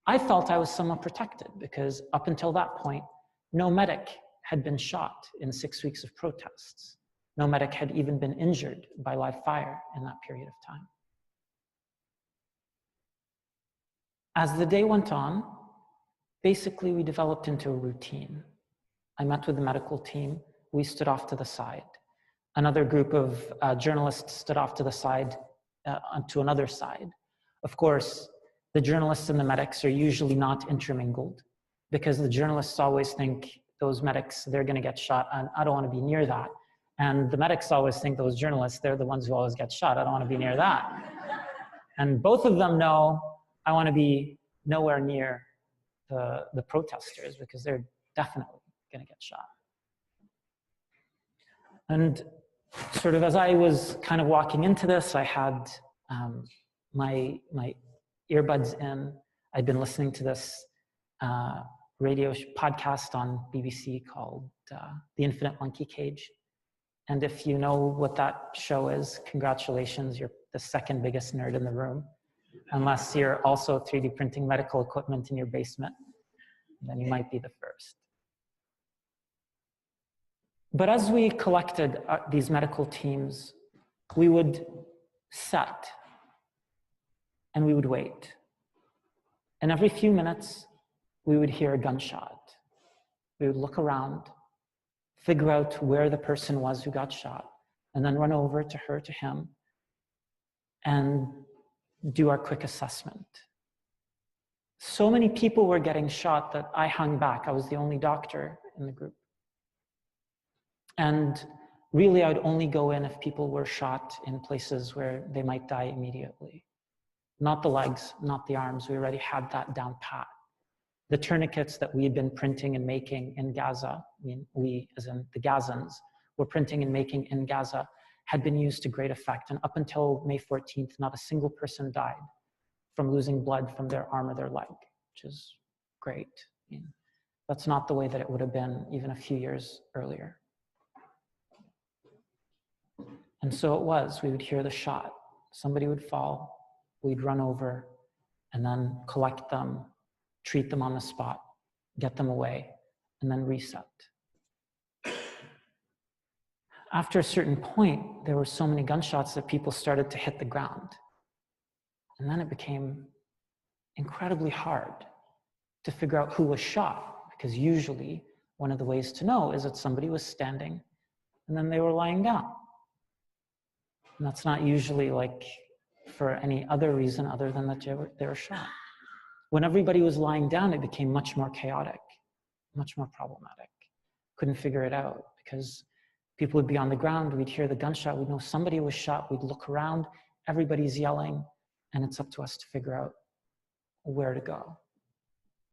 I felt I was somewhat protected because up until that point, no medic had been shot in 6 weeks of protests. No medic had even been injured by live fire in that period of time. As the day went on, basically we developed into a routine. I met with the medical team. We stood off to the side. Another group of journalists stood off to the side, to another side. Of course, the journalists and the medics are usually not intermingled because the journalists always think those medics, they're gonna get shot, and I don't wanna be near that. And the medics always think those journalists, they're the ones who always get shot. I don't wanna be near that. And both of them know I wanna be nowhere near the protesters because they're definitely gonna get shot. And sort of as I was kind of walking into this, I had my earbuds in. I'd been listening to this radio podcast on BBC called The Infinite Monkey Cage. And if you know what that show is, congratulations, you're the second biggest nerd in the room. Unless you're also 3D printing medical equipment in your basement, then you might be the first. But as we collected these medical teams, we would set and we would wait. And every few minutes, we would hear a gunshot. We would look around, figure out where the person was who got shot, and then run over to her, to him, and do our quick assessment. So many people were getting shot that I hung back. I was the only doctor in the group. And really, I would only go in if people were shot in places where they might die immediately. Not the legs, not the arms. We already had that down pat. The tourniquets that we had been printing and making in Gaza, I mean, we, as in the Gazans, were printing and making in Gaza, had been used to great effect. And up until May 14th, not a single person died from losing blood from their arm or their leg, which is great. I mean, that's not the way that it would have been even a few years earlier. And so it was, we would hear the shot. Somebody would fall, we'd run over, and then collect them, treat them on the spot, get them away, and then reset. After a certain point, there were so many gunshots that people started to hit the ground. And then it became incredibly hard to figure out who was shot, because usually one of the ways to know is that somebody was standing and then they were lying down. And that's not usually like for any other reason other than that they were shot. When everybody was lying down, it became much more chaotic, much more problematic. Couldn't figure it out because people would be on the ground, we'd hear the gunshot, we'd know somebody was shot, we'd look around, everybody's yelling, and it's up to us to figure out where to go.